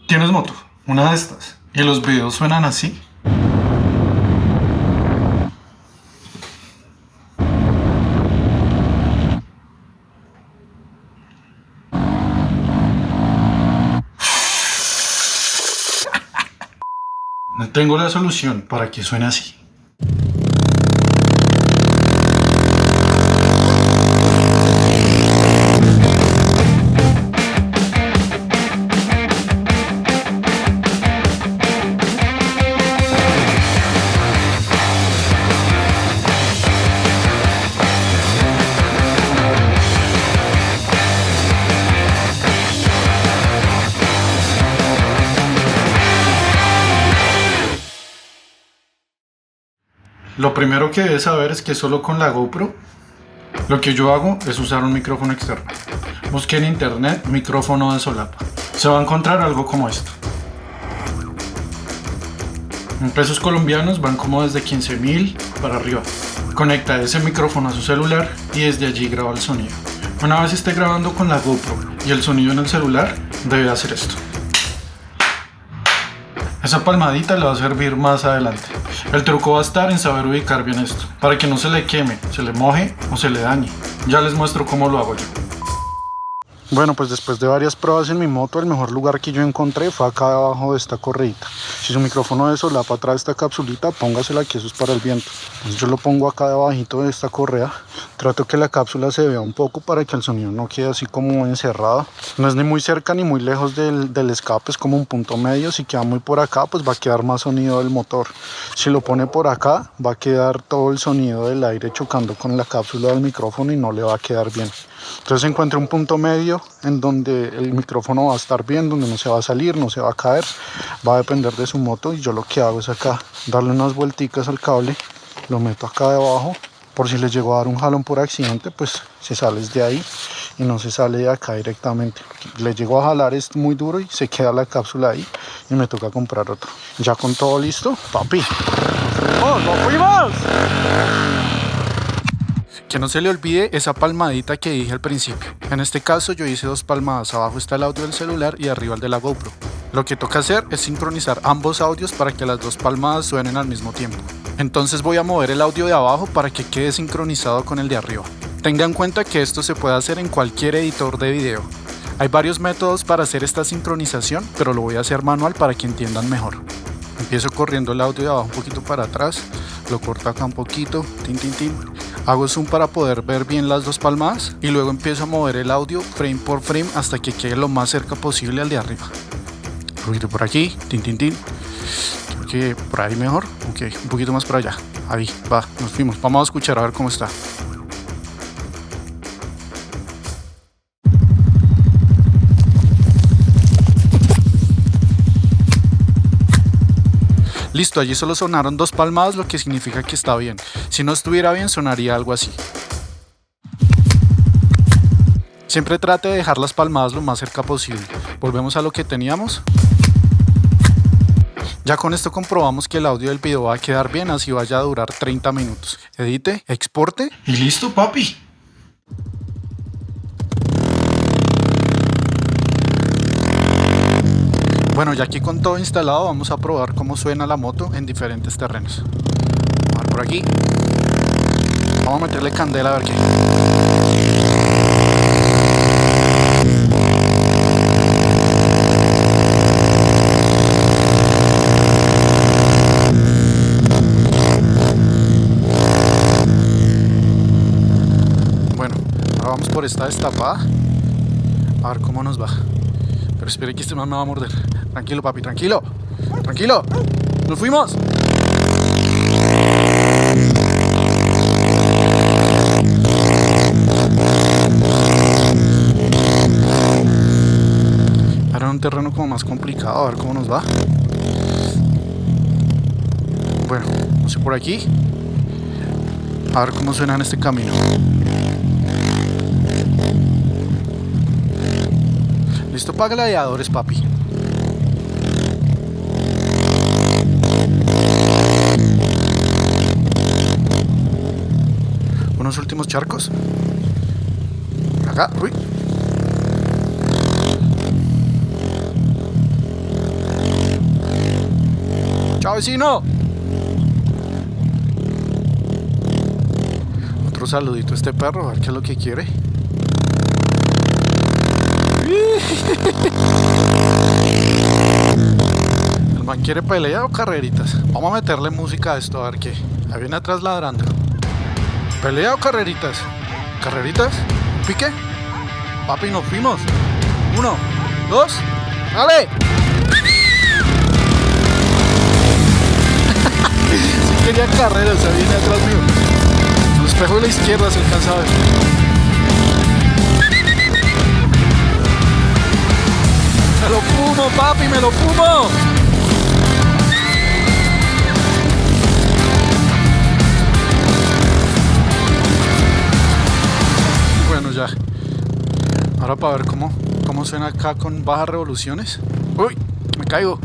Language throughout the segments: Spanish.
¿Tienes moto? Una de estas. ¿Y los videos suenan así? Tengo la solución para que suene así. Lo primero que debes saber es que solo con la GoPro lo que yo hago es usar un micrófono externo. Busque en internet micrófono de solapa. Se va a encontrar algo como esto. En pesos colombianos van como desde 15.000 para arriba. Conecta ese micrófono a su celular y desde allí graba el sonido. Una vez esté grabando con la GoPro y el sonido en el celular, debe hacer esto. Esa palmadita le va a servir más adelante. El truco va a estar en saber ubicar bien esto, para que no se le queme, se le moje o se le dañe. Ya les muestro cómo lo hago yo. Bueno, pues después de varias pruebas en mi moto, el mejor lugar que yo encontré fue acá abajo de esta correita. Si su micrófono de solapa trae esta capsulita, póngasela, que eso es para el viento. Entonces yo lo pongo acá debajito de esta correa. Trato que la cápsula se vea un poco para que el sonido no quede así como encerrado. No es ni muy cerca ni muy lejos del escape, es como un punto medio. Si queda muy por acá, pues va a quedar más sonido del motor. Si lo pone por acá, va a quedar todo el sonido del aire chocando con la cápsula del micrófono y no le va a quedar bien. Entonces encuentre un punto medio en donde el micrófono va a estar bien, donde no se va a salir, no se va a caer. Va a depender de su moto, y yo lo que hago es acá darle unas vuelticas al cable, lo meto acá debajo, por si les llegó a dar un jalón por accidente, pues se sale de ahí y no se sale de acá directamente. Le llego a jalar, es muy duro y se queda la cápsula ahí y me toca comprar otro. Ya con todo listo, papi. ¡Nos fuimos! Que no se le olvide esa palmadita que dije al principio. En este caso yo hice 2 palmadas. Abajo está el audio del celular y arriba el de la GoPro. Lo que toca hacer es sincronizar ambos audios para que las 2 palmadas suenen al mismo tiempo. Entonces voy a mover el audio de abajo para que quede sincronizado con el de arriba. Tenga en cuenta que esto se puede hacer en cualquier editor de video. Hay varios métodos para hacer esta sincronización, pero lo voy a hacer manual para que entiendan mejor. Empiezo corriendo el audio de abajo un poquito para atrás, lo corto acá un poquito, tin, tin, tin. Hago zoom para poder ver bien las 2 palmadas y luego empiezo a mover el audio frame por frame hasta que quede lo más cerca posible al de arriba. Un poquito por aquí, tin, tin, tin. Creo que por ahí mejor. Ok, un poquito más para allá. Ahí, va, nos fuimos. Vamos a escuchar a ver cómo está. Listo, allí solo sonaron 2 palmadas, lo que significa que está bien. Si no estuviera bien, sonaría algo así. Siempre trate de dejar las palmadas lo más cerca posible. Volvemos a lo que teníamos. Ya con esto comprobamos que el audio del video va a quedar bien, así vaya a durar 30 minutos. Edite, exporte y listo, papi. Bueno, ya aquí con todo instalado, vamos a probar cómo suena la moto en diferentes terrenos. Vamos a ver por aquí. Vamos a meterle candela a ver qué. Bueno, ahora vamos por esta destapada. A ver cómo nos va. Pero espere que este man me va a morder. Tranquilo, papi, tranquilo. Tranquilo. ¡Nos fuimos! Ahora un terreno como más complicado, a ver cómo nos va. Bueno, no sé por aquí. A ver cómo suena en este camino. Listo para gladiadores, papi. Unos últimos charcos. Acá, uy. ¡Chao, vecino! Otro saludito a este perro, a ver qué es lo que quiere. ¿El man quiere pelea o carreritas? Vamos a meterle música a esto, a ver qué. Ahí viene atrás ladrando. ¿Pelea o carreritas? ¿Carreritas? ¿Un pique? Papi, nos fuimos. 1, 2, ¡dale! Si quería carreras, se viene atrás mío. El espejo de la izquierda se alcanza a ver. ¡Me lo fumo, papi, me lo fumo! Bueno, ya. Ahora para ver cómo suena acá con bajas revoluciones. ¡Uy! Me caigo.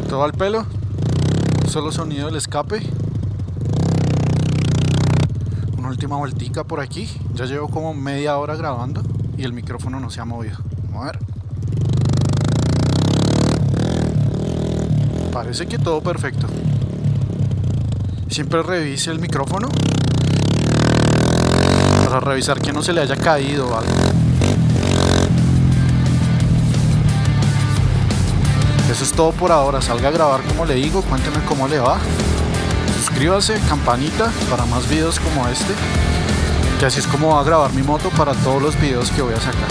Todo al pelo. Solo sonido del escape. Una última vueltica por aquí. Ya llevo como media hora grabando y el micrófono no se ha movido. Vamos a ver. Parece que todo perfecto. Siempre revise el micrófono para revisar que no se le haya caído o algo. Eso es todo por ahora. Salga a grabar como le digo, cuénteme cómo le va. Suscríbase, campanita para más videos como este, que así es como va a grabar mi moto para todos los videos que voy a sacar.